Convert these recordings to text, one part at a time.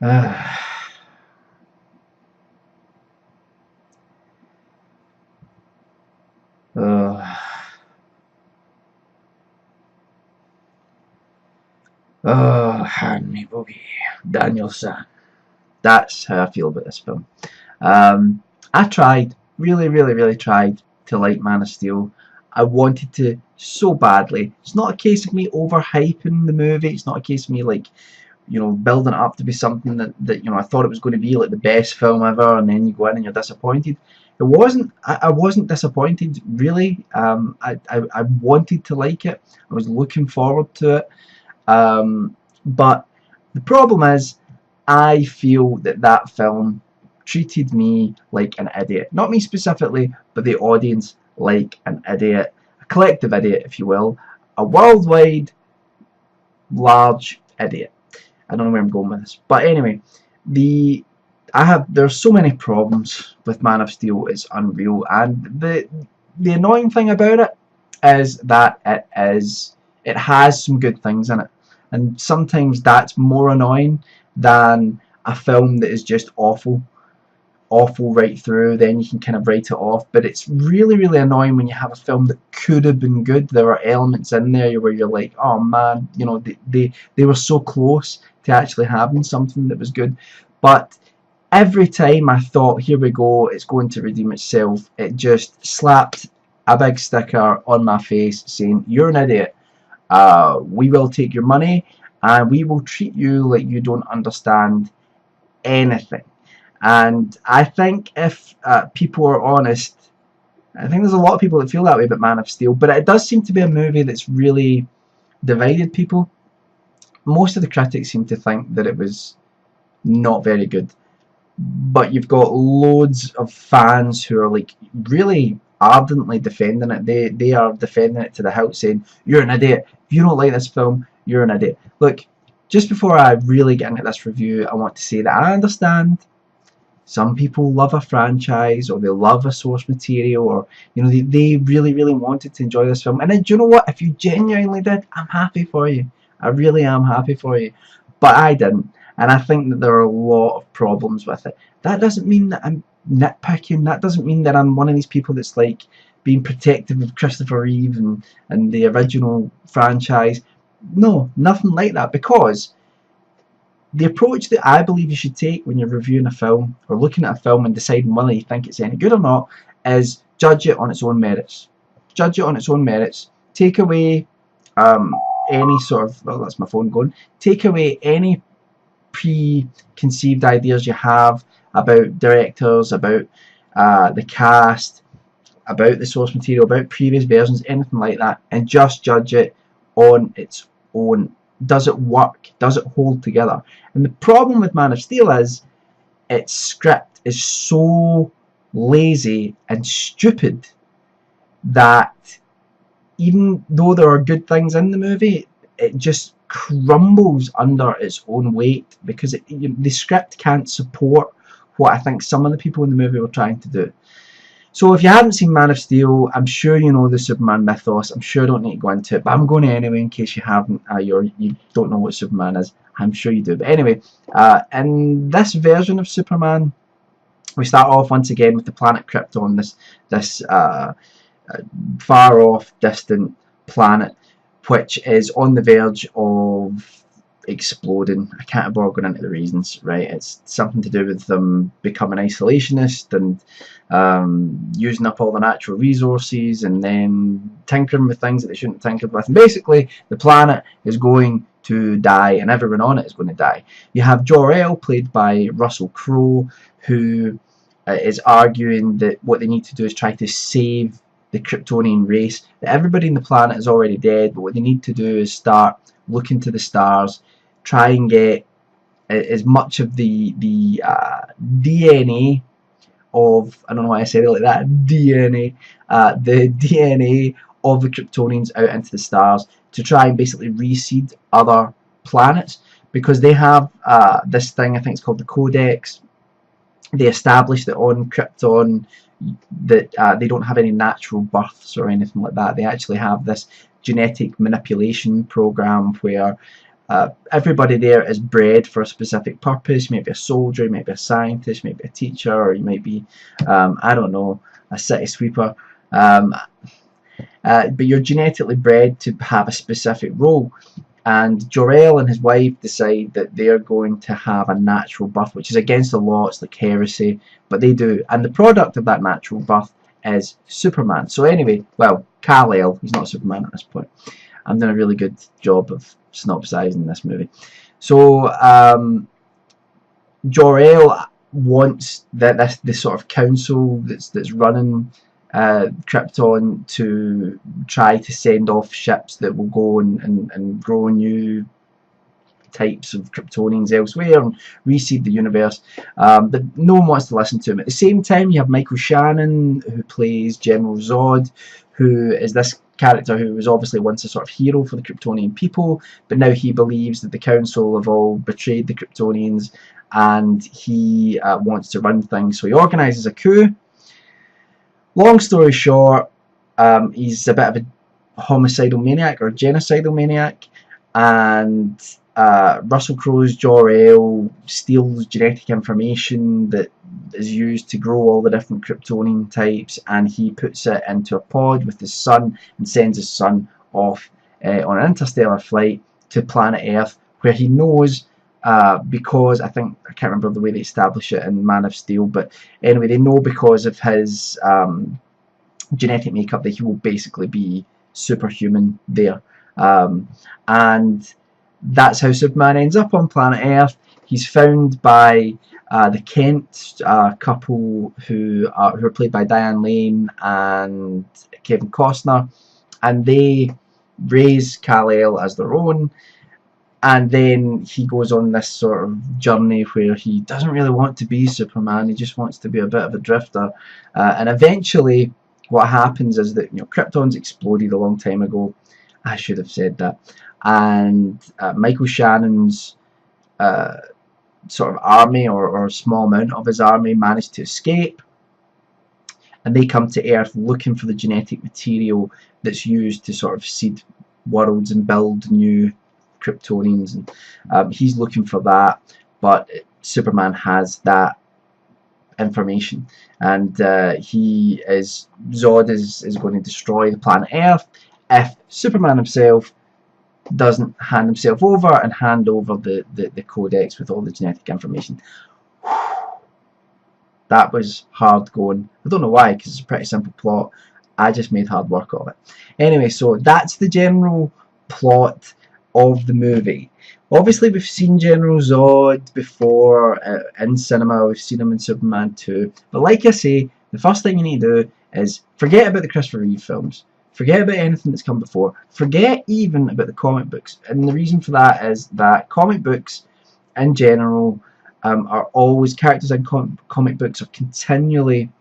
Uh, uh, Henry Boogie Danielson. That's how I feel about this film. I tried, really tried to like Man of Steel. I wanted to so badly. It's not a case of me overhyping the movie. It's not a case of me like, building it up to be something that I thought it was going to be like the best film ever, and then you go in and you're disappointed. It wasn't. I wasn't disappointed really. I wanted to like it. I was looking forward to it. But the problem is, I feel that film treated me like an idiot. Not me specifically, but the audience like an idiot. A collective idiot, if you will. A worldwide large idiot. I don't know where I'm going with this. But anyway, the there's so many problems with Man of Steel, it's unreal. And the annoying thing about it is that it has some good things in it. And sometimes that's more annoying than a film that is just awful right through. Then you can kind of write it off. But it's really annoying when you have a film that could have been good. There are elements in there where you're like, oh man, they were so close to actually having something that was good. But every time I thought, here we go, it's going to redeem itself, it just slapped a big sticker on my face saying, you're an idiot. We will take your money and we will treat you like you don't understand anything. And I think if people are honest, I think there's a lot of people that feel that way about Man of Steel, but it does seem to be a movie that's really divided people. Most of the critics seem to think that it was not very good, but you've got loads of fans who are like really ardently defending it. They are defending it to the hilt, saying, you're an idiot. If you don't like this film, you're an idiot. Look, just before I really get into this review, I want to say that I understand some people love a franchise, or they love a source material, or they really wanted to enjoy this film. And then, do you know what? If you genuinely did, I'm happy for you. I really am happy for you. But I didn't, and I think that there are a lot of problems with it. That doesn't mean that I'm nitpicking. That doesn't mean that I'm one of these people that's like being protective of Christopher Reeve and the original franchise. No, nothing like that. Because the approach that I believe you should take when you're reviewing a film or looking at a film and deciding whether you think it's any good or not is judge it on its own merits. Judge it on its own merits. Take away um, any sort of, well, that's my phone going. Take away any preconceived ideas you have about directors, about the cast, about the source material, about previous versions, anything like that, and just judge it on its own. Does it work? Does it hold together? And the problem with Man of Steel is its script is so lazy and stupid that even though there are good things in the movie, it just crumbles under its own weight because the script can't support what I think some of the people in the movie were trying to do. So if you haven't seen Man of Steel, I'm sure you know the Superman mythos. I'm sure I don't need to go into it, but I'm going to anyway in case you haven't, you don't know what Superman is. I'm sure you do. But anyway, in this version of Superman, we start off once again with the planet Krypton, this far off, distant planet, which is on the verge of exploding. I can't bother going into the reasons, right? It's something to do with them becoming isolationist and using up all the natural resources and then tinkering with things that they shouldn't tinker with. And basically, the planet is going to die and everyone on it is going to die. You have Jor-El, played by Russell Crowe, who is arguing that what they need to do is try to save the Kryptonian race, that everybody on the planet is already dead, but what they need to do is start looking to the stars, try and get as much of the DNA of, I don't know why I said it like that, DNA, the DNA of the Kryptonians out into the stars to try and basically reseed other planets, because they have this thing, I think it's called the Codex. They established that on Krypton that they don't have any natural births or anything like that. They actually have this genetic manipulation program where everybody there is bred for a specific purpose. Maybe a soldier, maybe a scientist, maybe a teacher, or you might be, I don't know, a city sweeper. But you're genetically bred to have a specific role. And Jor-El and his wife decide that they're going to have a natural birth, which is against the law. It's like heresy, but they do. And the product of that natural birth is Superman. So anyway, well, Kal-El, he's not Superman at this point. I'm doing a really good job of synopsizing this movie. So Jor-El wants this sort of council that's running Krypton to try to send off ships that will go and grow new types of Kryptonians elsewhere and reseed the universe, but no one wants to listen to him. At the same time, you have Michael Shannon, who plays General Zod, who is this character who was obviously once a sort of hero for the Kryptonian people, but now he believes that the council have all betrayed the Kryptonians, and he wants to run things, so he organises a coup. Long story short, he's a bit of a homicidal maniac or genocidal maniac, and Russell Crowe's Jor-El steals genetic information that is used to grow all the different Kryptonian types, and he puts it into a pod with his son and sends his son off on an interstellar flight to planet Earth, where he knows, because I can't remember the way they establish it in Man of Steel, but anyway, they know because of his genetic makeup that he will basically be superhuman there, and that's how Superman ends up on planet Earth. He's found by the Kent couple who are played by Diane Lane and Kevin Costner, and they raise Kal-El as their own. And then he goes on this sort of journey where he doesn't really want to be Superman. He just wants to be a bit of a drifter. And eventually, what happens is that Krypton's exploded a long time ago. I should have said that. And Michael Shannon's sort of army, or a small amount of his army, managed to escape. And they come to Earth looking for the genetic material that's used to sort of seed worlds and build new Kryptonians, and he's looking for that, but Superman has that information, and Zod is going to destroy the planet Earth if Superman himself doesn't hand himself over and hand over the codex with all the genetic information. That was hard going. I don't know why, because it's a pretty simple plot. I just made hard work of it. Anyway, so that's the general plot of the movie. Obviously, we've seen General Zod before in cinema. We've seen him in Superman 2. But like I say, the first thing you need to do is forget about the Christopher Reeve films. Forget about anything that's come before. Forget even about the comic books. And the reason for that is that comic books in general are always, characters in comic books are continually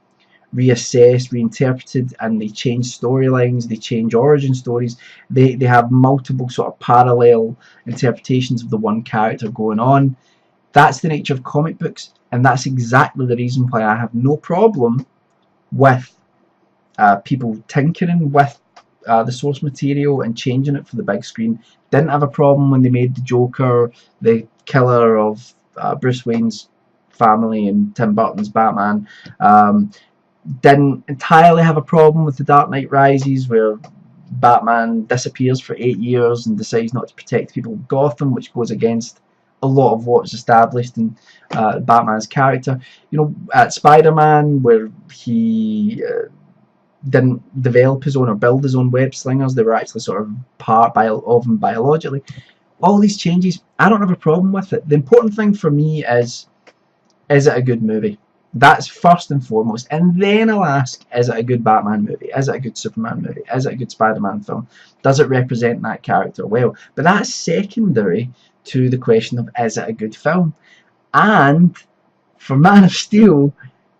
reassessed, reinterpreted, and they change storylines, they change origin stories, they have multiple sort of parallel interpretations of the one character going on. That's the nature of comic books, and that's exactly the reason why I have no problem with people tinkering with the source material and changing it for the big screen. Didn't have a problem when they made the Joker the killer of Bruce Wayne's family and Tim Burton's Batman. Didn't entirely have a problem with The Dark Knight Rises, where Batman disappears for 8 years and decides not to protect people of Gotham, which goes against a lot of what's established in Batman's character. Spider-Man, where he didn't develop his own or build his own web slingers, they were actually sort of part of him biologically. All these changes, I don't have a problem with it. The important thing for me is it a good movie? That's first and foremost, and then I'll ask, is it a good Batman movie? Is it a good Superman movie? Is it a good Spider-Man film? Does it represent that character well? But that's secondary to the question of, is it a good film? And for Man of Steel,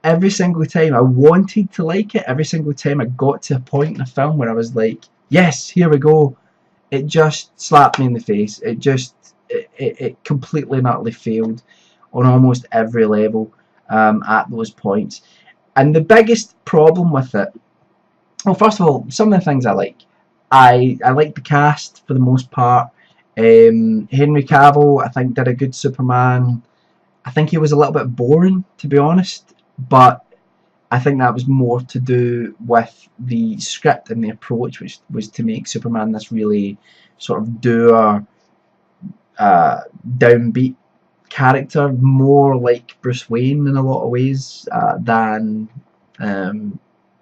every single time I wanted to like it, every single time I got to a point in a film where I was like, yes, here we go, it just slapped me in the face. It completely and utterly failed on almost every level. At those points. And the biggest problem with it, well, first of all, some of the things I like. I like the cast for the most part. Henry Cavill, I think, did a good Superman. I think he was a little bit boring, to be honest, but I think that was more to do with the script and the approach, which was to make Superman this really sort of dour, downbeat character, more like Bruce Wayne in a lot of ways, um,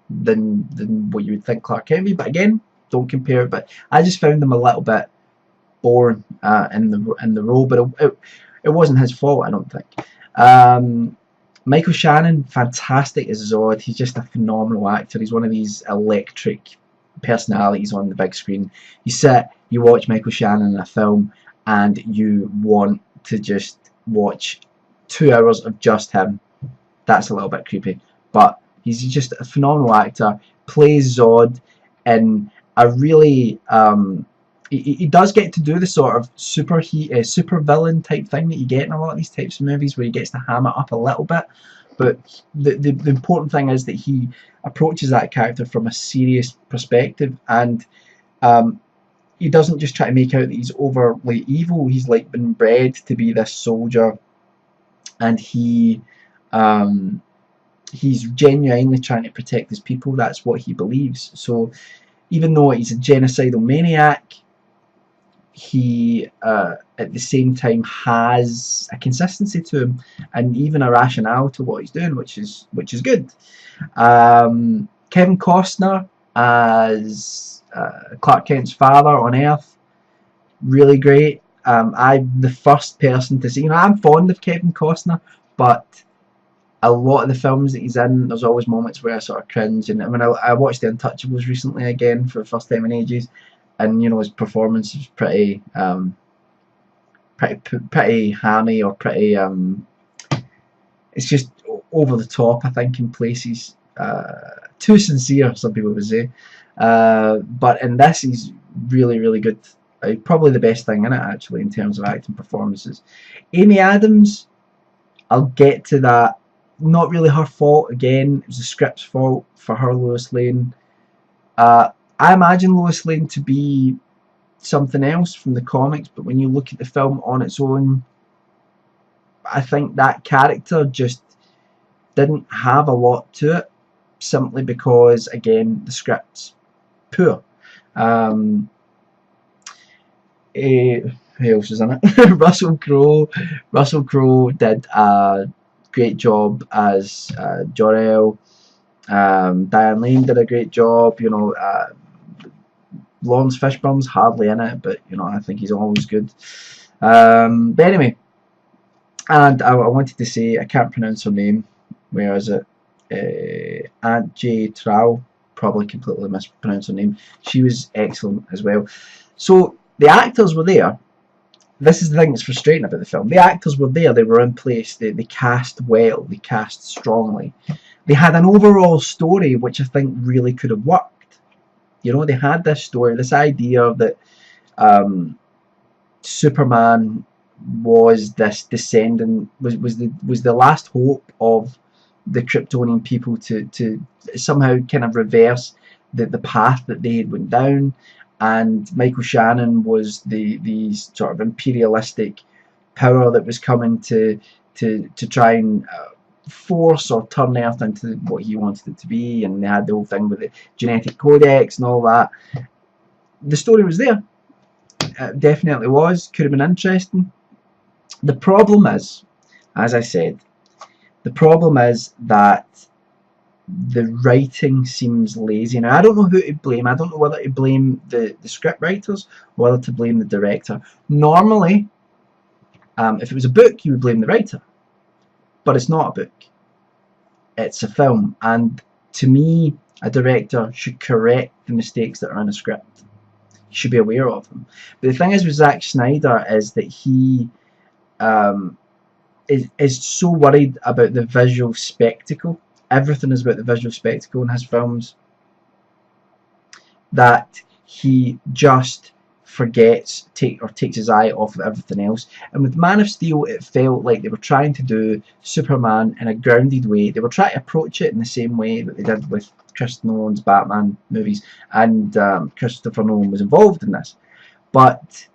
than what you would think Clark Kent would be. But again, don't compare it. But I just found him a little bit boring in the role, but it wasn't his fault, I don't think. Michael Shannon, fantastic as Zod. He's just a phenomenal actor. He's one of these electric personalities on the big screen. You sit, you watch Michael Shannon in a film, and you want to just watch 2 hours of just him. That's a little bit creepy, but he's just a phenomenal actor. Plays Zod in a really he does get to do the sort of super villain type thing that you get in a lot of these types of movies, where he gets to ham it up a little bit. But the important thing is that he approaches that character from a serious perspective, and he doesn't just try to make out that he's overly evil. He's like been bred to be this soldier, and he's genuinely trying to protect his people. That's what he believes. So even though he's a genocidal maniac, he at the same time has a consistency to him, and even a rationale to what he's doing, which is good. Kevin Costner as Clark Kent's father on Earth, really great. I'm the first person to see. I'm fond of Kevin Costner, but a lot of the films that he's in, there's always moments where I sort of cringe. And I mean, I watched The Untouchables recently again for the first time in ages, and his performance is pretty hammy, or pretty it's just over the top, I think, in places. Too sincere, some people would say. But in this, he's really, really good. Probably the best thing in it, actually, in terms of acting performances. Amy Adams, I'll get to that. Not really her fault. Again, it was the script's fault for her Lois Lane. I imagine Lois Lane to be something else from the comics, but when you look at the film on its own, I think that character just didn't have a lot to it, simply because, again, the script's poor. Who else is in it? Russell Crowe. Russell Crowe did a great job as Jor-El. Diane Lane did a great job. Lawrence Fishburne's hardly in it, but I think he's always good. But anyway, and I wanted to say, I can't pronounce her name. Where is it? Aunt J. Trow. Probably completely mispronounced her name. She was excellent as well. So the actors were there. This is the thing that's frustrating about the film. The actors were there. They were in place. They cast well. They cast strongly. They had an overall story which I think really could have worked. They had this story, this idea that Superman was this descendant, was the last hope of the Kryptonian people to somehow kind of reverse the path that they had went down, and Michael Shannon was the sort of imperialistic power that was coming to try and force or turn Earth into what he wanted it to be, and they had the whole thing with the genetic codex and all that. The story was there. It definitely was. Could have been interesting. The problem is, as I said, the problem is that the writing seems lazy. Now, I don't know who to blame. I don't know whether to blame the script writers or whether to blame the director. Normally, if it was a book, you would blame the writer. But it's not a book. It's a film. And to me, a director should correct the mistakes that are in a script. You should be aware of them. But the thing is with Zack Snyder is that he is so worried about the visual spectacle. Everything is about the visual spectacle in his films, that he just forgets, takes his eye off of everything else. And with Man of Steel, it felt like they were trying to do Superman in a grounded way. They were trying to approach it in the same way that they did with Christopher Nolan's Batman movies, and Christopher Nolan was involved in this. But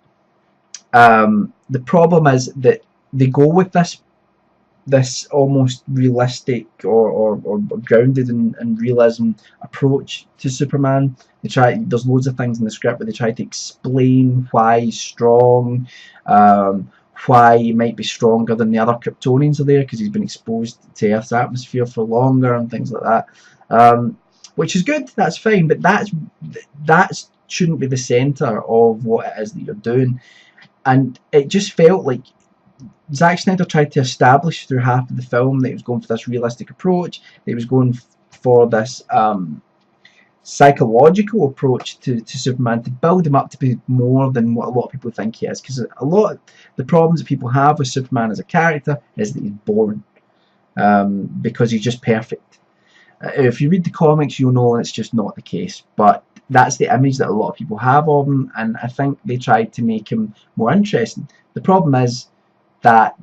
The problem is that they go with this almost realistic or grounded in realism approach to Superman. There's loads of things in the script where they try to explain why he's strong, why he might be stronger than the other Kryptonians are there because he's been exposed to Earth's atmosphere for longer and things like that. Which is good, that's fine, but that shouldn't be the centre of what it is that you're doing. And it just felt like Zack Snyder tried to establish through half of the film that he was going for this realistic approach, that he was going for this psychological approach to Superman, to build him up to be more than what a lot of people think he is. Because a lot of the problems that people have with Superman as a character is that he's boring, because he's just perfect. If you read the comics, you'll know it's just not the case. But that's the image that a lot of people have of him, and I think they tried to make him more interesting. The problem is that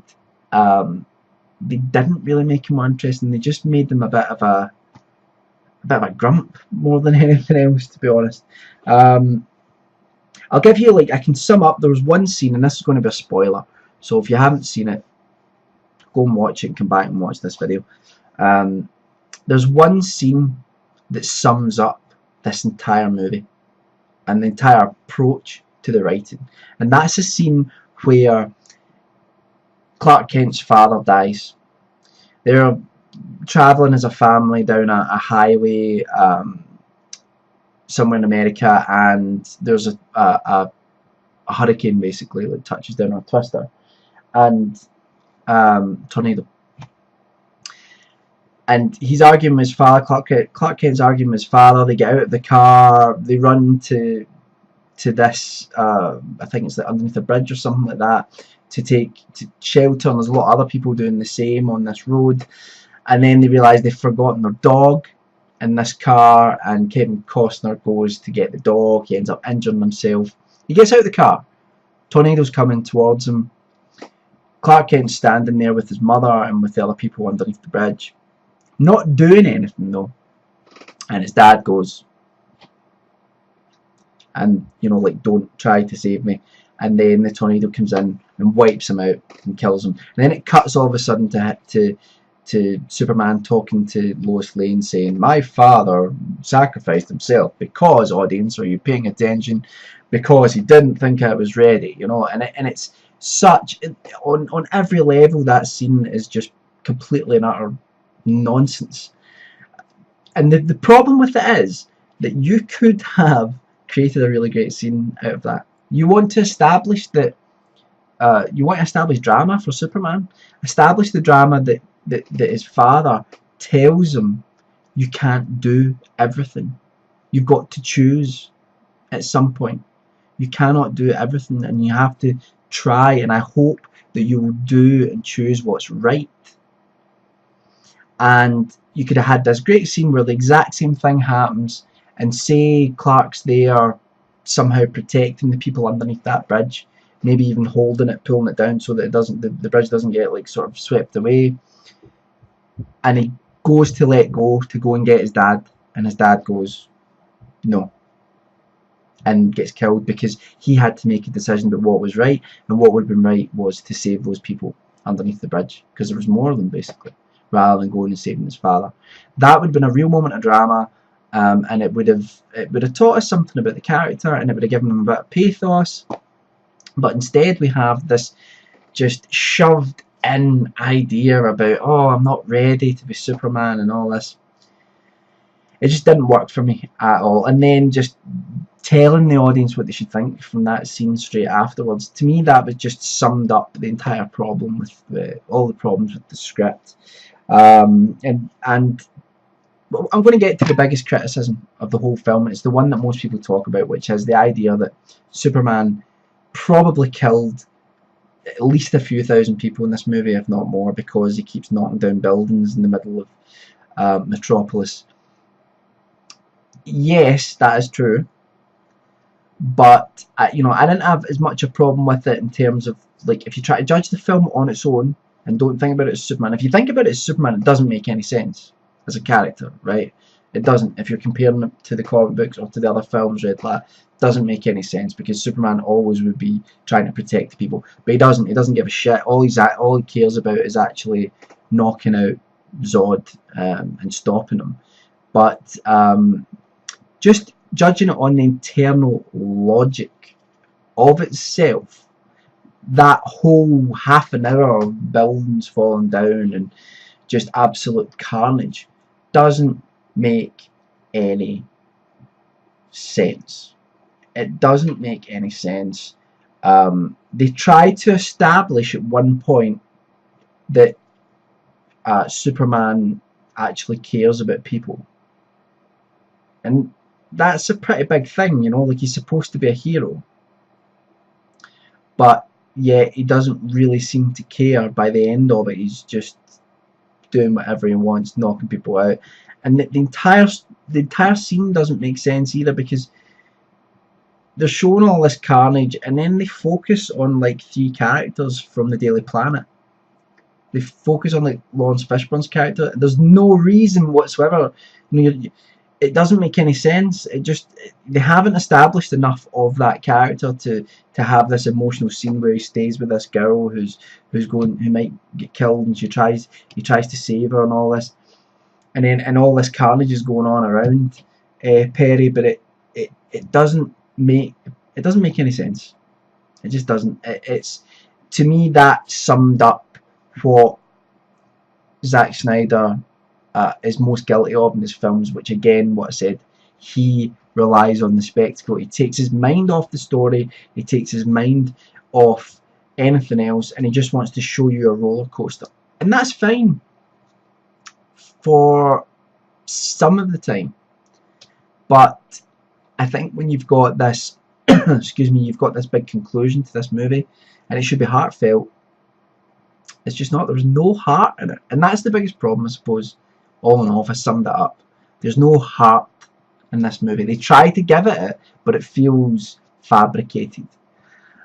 they didn't really make him more interesting. They just made him a bit of a grump more than anything else, to be honest. I'll give you, like, I can sum up. There was one scene, and this is going to be a spoiler, so if you haven't seen it, go and watch it and come back and watch this video. There's one scene that sums up this entire movie and the entire approach to the writing, and that's a scene where Clark Kent's father dies. They're travelling as a family down a highway somewhere in America, and there's a hurricane basically that touches down on a twister, and tornado. And he's arguing with his father. Clark Kent's arguing with his father. They get out of the car. They run to this. I think it's underneath a bridge or something like that, to shelter. And there's a lot of other people doing the same on this road. And then they realise they've forgotten their dog in this car. And Kevin Costner goes to get the dog. He ends up injuring himself. He gets out of the car. Tornado's coming towards him. Clark Kent's standing there with his mother and with the other people underneath the bridge, not doing anything though. And his dad goes, and like, don't try to save me. And then the tornado comes in and wipes him out and kills him. And then it cuts all of a sudden to Superman talking to Lois Lane, saying, "My father sacrificed himself because, audience, are you paying attention? Because he didn't think I was ready." And it's such, on every level, that scene is just completely and utter nonsense. And the problem with it is that you could have created a really great scene out of that. You want to establish that, you want to establish drama for Superman. Establish the drama that his father tells him you can't do everything. You've got to choose at some point. You cannot do everything, and you have to try, and I hope that you will do and choose what's right. And you could have had this great scene where the exact same thing happens, and say Clark's there somehow protecting the people underneath that bridge, maybe even holding it, pulling it down so that the bridge doesn't get, like, sort of swept away. And he goes to let go to go and get his dad, and his dad goes no, and gets killed because he had to make a decision about what was right, and what would have been right was to save those people underneath the bridge, because there was more of them basically, rather than going and saving his father. That would have been a real moment of drama, and it would have taught us something about the character, and it would have given him a bit of pathos. But instead we have this just shoved in idea about, oh, I'm not ready to be Superman and all this. It just didn't work for me at all. And then just telling the audience what they should think from that scene straight afterwards, to me that was just summed up the entire problem with all the problems with the script. And I'm going to get to the biggest criticism of the whole film. It's the one that most people talk about, which is the idea that Superman probably killed at least a few thousand people in this movie, if not more, because he keeps knocking down buildings in the middle of Metropolis. Yes, that is true, but I didn't have as much a problem with it in terms of, like, if you try to judge the film on its own and don't think about it as Superman. If you think about it as Superman, it doesn't make any sense as a character, right? It doesn't. If you're comparing it to the comic books or to the other films, Red Flag, doesn't make any sense because Superman always would be trying to protect people, but he doesn't. He doesn't give a shit. All he cares about is actually knocking out Zod and stopping him. But just judging it on the internal logic of itself, that whole half an hour of buildings falling down and just absolute carnage doesn't make any sense. It doesn't make any sense. They try to establish at one point that Superman actually cares about people, and that's a pretty big thing, you know, like he's supposed to be a hero, but yet he doesn't really seem to care. By the end of it, he's just doing whatever he wants, knocking people out, and the entire scene doesn't make sense either, because they're showing all this carnage and then they focus on like 3 characters from the Daily Planet. They focus on like Lawrence Fishburne's character. There's no reason whatsoever. You know, it doesn't make any sense. They haven't established enough of that character to have this emotional scene where he stays with this girl who might get killed, and he tries to save her and all this, and all this carnage is going on around Perry, but it doesn't make any sense. It just doesn't. It's, to me, that summed up what Zack Snyder is most guilty of in his films, which, again, what I said, he relies on the spectacle. He takes his mind off the story, he takes his mind off anything else, and he just wants to show you a roller coaster. And that's fine for some of the time, but I think when you've got this excuse me, you've got this big conclusion to this movie, and it should be heartfelt, it's just not. There's no heart in it, and that's the biggest problem, I suppose. All in all, if I summed it up, there's no heart in this movie. They try to give it, but it feels fabricated,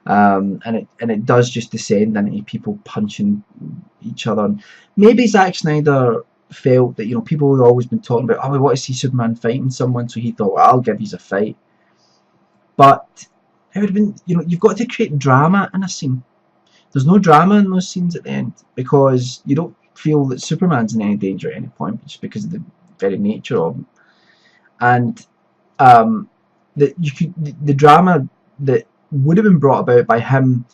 and it does just descend into people punching each other. And maybe Zack Snyder felt that, you know, people had always been talking about, oh, we want to see Superman fighting someone, so he thought, well, I'll give you a fight. But it would have been, you know, you've got to create drama in a scene. There's no drama in those scenes at the end, because you don't feel that Superman's in any danger at any point, just because of the very nature of him. And the drama that would have been brought about by him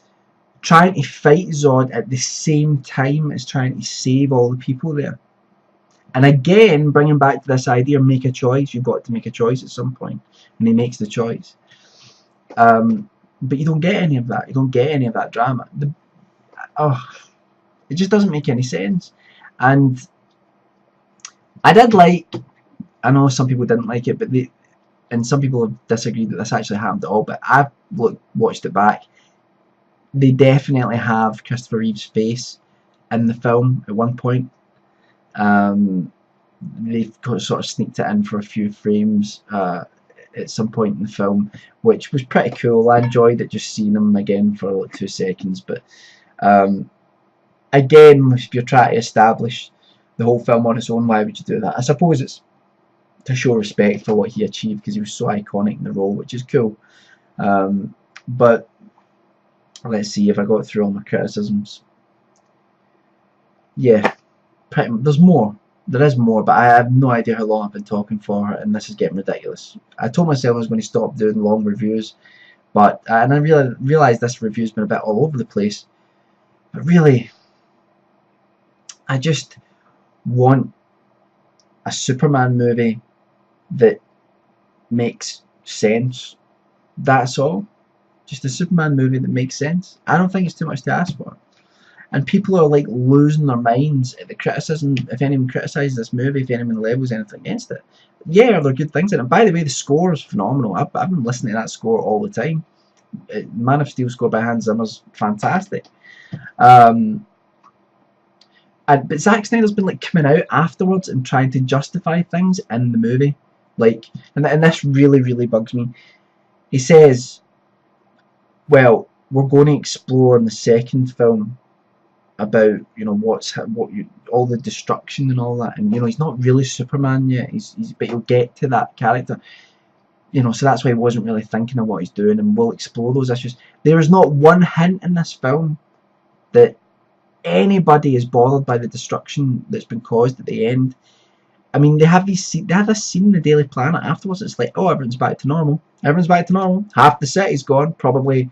trying to fight Zod at the same time as trying to save all the people there. And again, bringing back to this idea, make a choice. You've got to make a choice at some point, and he makes the choice. But you don't get any of that. You don't get any of that drama. It just doesn't make any sense. And I did like, I know some people didn't like it, but and some people have disagreed that this actually happened at all, but I've watched it back. They definitely have Christopher Reeve's face in the film at one point. They've sort of sneaked it in for a few frames at some point in the film, which was pretty cool. I enjoyed it, just seeing him again for like 2 seconds. But again, if you're trying to establish the whole film on its own, why would you do that? I suppose it's to show respect for what he achieved, because he was so iconic in the role, which is cool. But let's see if I got through all my criticisms. Yeah, there's more. There is more, but I have no idea how long I've been talking for, and this is getting ridiculous. I told myself I was going to stop doing long reviews, but and I realised this review's been a bit all over the place. But really, I just want a Superman movie that makes sense. That's all. Just a Superman movie that makes sense. I don't think it's too much to ask for. And people are like losing their minds at the criticism. If anyone criticises this movie, if anyone levels anything against it, yeah, there are good things in it. And by the way, the score is phenomenal. I've been listening to that score all the time. Man of Steel score by Hans Zimmer's fantastic. But Zack Snyder's been like coming out afterwards and trying to justify things in the movie, like, and this really bugs me. He says, well, we're going to explore in the second film about, you know, all the destruction and all that, and you know he's not really Superman yet. But he'll get to that character, you know, so that's why he wasn't really thinking of what he's doing, and we'll explore those issues. There is not one hint in this film that anybody is bothered by the destruction that's been caused at the end. I mean, they have this scene in the Daily Planet afterwards. It's like, oh, everyone's back to normal. Everyone's back to normal. Half the city's gone. Probably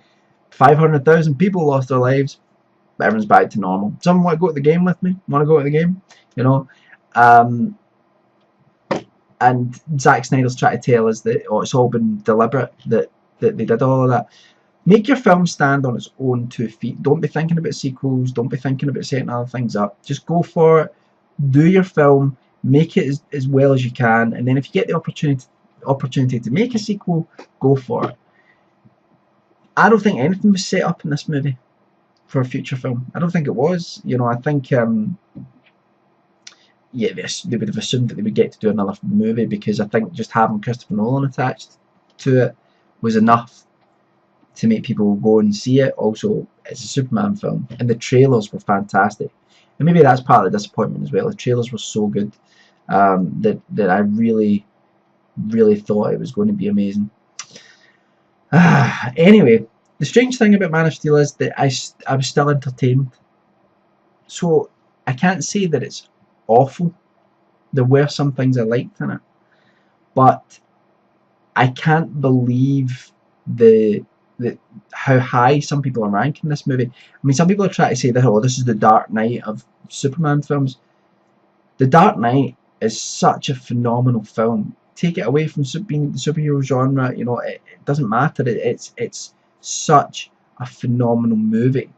500,000 people lost their lives. But everyone's back to normal. Someone want to go to the game with me? Want to go to the game? You know? And Zack Snyder's trying to tell us that it's all been deliberate, that they did all of that. Make your film stand on its own 2 feet. Don't be thinking about sequels. Don't be thinking about setting other things up. Just go for it. Do your film. Make it as well as you can, and then if you get the opportunity to make a sequel, go for it. I don't think anything was set up in this movie for a future film. I don't think it was. You know, I think yeah, they would have assumed that they would get to do another movie, because I think just having Christopher Nolan attached to it was enough to make people go and see it. Also, it's a Superman film, and the trailers were fantastic. And maybe that's part of the disappointment as well. The trailers were so good that I really thought it was going to be amazing. Anyway, the strange thing about Man of Steel is that I was still entertained. So I can't say that it's awful. There were some things I liked in it, but I can't believe how high some people are ranking this movie. I mean, some people are trying to say that, oh, this is the Dark Knight of Superman films. The Dark Knight is such a phenomenal film. Take it away from being the superhero genre, you know, it doesn't matter. It's such a phenomenal movie.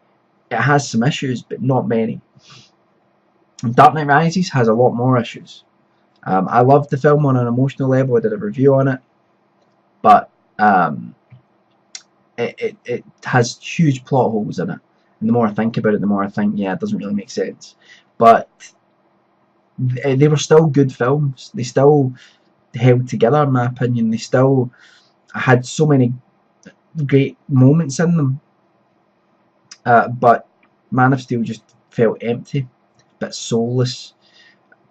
It has some issues, but not many. And Dark Knight Rises has a lot more issues. I loved the film on an emotional level. I did a review on it, but it has huge plot holes in it, and the more I think about it, the more I think, yeah, it doesn't really make sense. But they were still good films. They still held together, in my opinion. They still had so many great moments in them, but Man of Steel just felt empty, a bit soulless,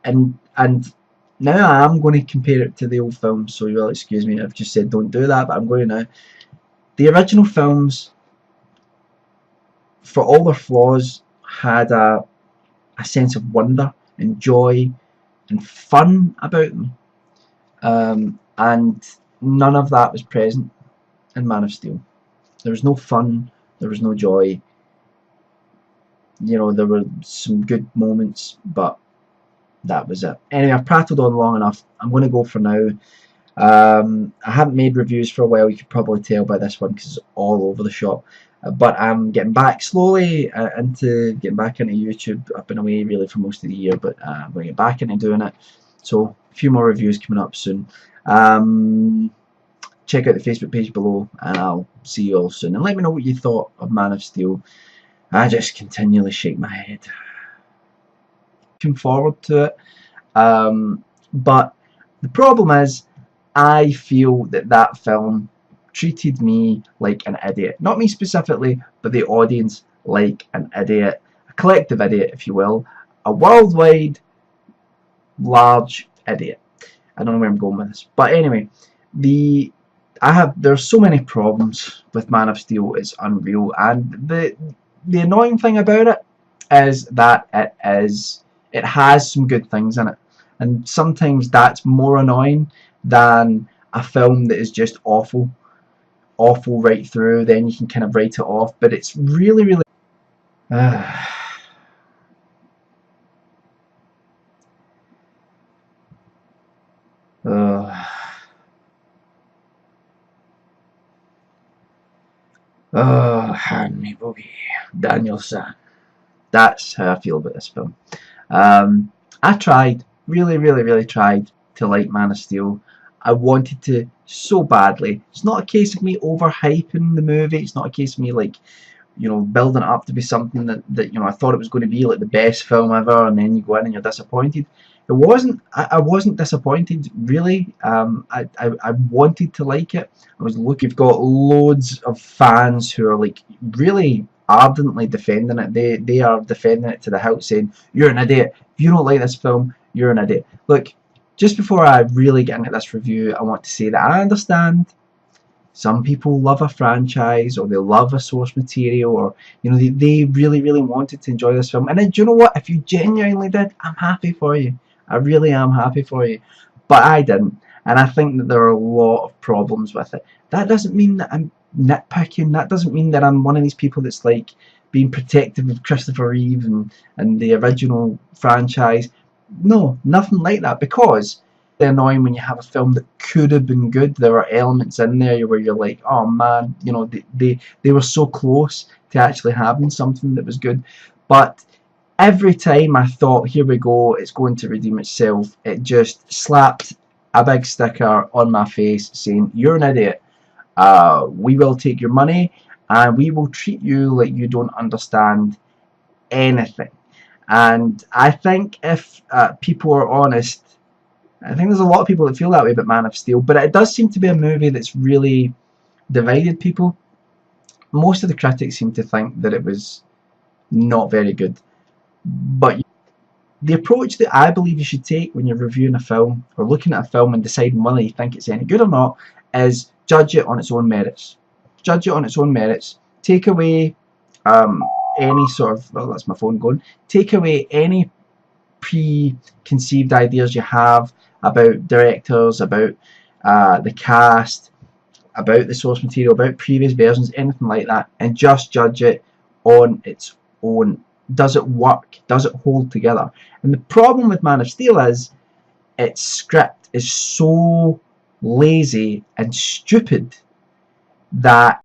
and now I am going to compare it to the old films, so you'll excuse me, I've just said don't do that, but I'm going to now. The original films, for all their flaws, had a sense of wonder and joy and fun about them, and none of that was present in Man of Steel. There was no fun, there was no joy. You know, there were some good moments, but that was it. Anyway, I've prattled on long enough. I'm going to go for now. I haven't made reviews for a while, you could probably tell by this one because it's all over the shop. But I'm getting back slowly into YouTube. I've been away really for most of the year, but I'm going to get back into doing it. So a few more reviews coming up soon. Check out the Facebook page below, and I'll see you all soon. And let me know what you thought of Man of Steel. I just continually shake my head. Looking forward to it. But the problem is, I feel that film treated me like an idiot. Not me specifically, but the audience like an idiot. A collective idiot, if you will. A worldwide, large idiot. I don't know where I'm going with this. But anyway, there's so many problems with Man of Steel, it's unreal. And the annoying thing about it is that it has some good things in it. And sometimes that's more annoying than a film that is just awful right through. Then you can kind of write it off, but it's really hand me boogie, Daniel-san. That's how I feel about this film. I tried, really tried to like Man of Steel. I wanted to so badly. It's not a case of me overhyping the movie. It's not a case of me, like, you know, building it up to be something that you know, I thought it was going to be like the best film ever, and then you go in and you're disappointed. It wasn't. I wasn't disappointed, really. I wanted to like it. I was looking. You've got loads of fans who are like really ardently defending it. They are defending it to the hilt, saying, "You're an idiot. If you don't like this film, you're an idiot." Look, just before I really get into this review, I want to say that I understand some people love a franchise, or they love a source material, or they really really wanted to enjoy this film. And then, do you know what? If you genuinely did, I'm happy for you. I really am happy for you. But I didn't, and I think that there are a lot of problems with it. That doesn't mean that I'm nitpicking. That doesn't mean that I'm one of these people that's like being protective of Christopher Reeve and the original franchise. No, nothing like that, because annoying when you have a film that could have been good. There are elements in there where you're like, oh man, they were so close to actually having something that was good. But every time I thought, here we go, it's going to redeem itself, it just slapped a big sticker on my face saying, you're an idiot. We will take your money and we will treat you like you don't understand anything. And I think if people are honest, I think there's a lot of people that feel that way about Man of Steel, but it does seem to be a movie that's really divided people. Most of the critics seem to think that it was not very good. But the approach that I believe you should take when you're reviewing a film or looking at a film and deciding whether you think it's any good or not is judge it on its own merits. Judge it on its own merits. Take away any sort of, well, that's my phone going, take away any preconceived ideas you have about directors, about the cast, about the source material, about previous versions, anything like that, and just judge it on its own. Does it work? Does it hold together? And the problem with Man of Steel is its script is so lazy and stupid that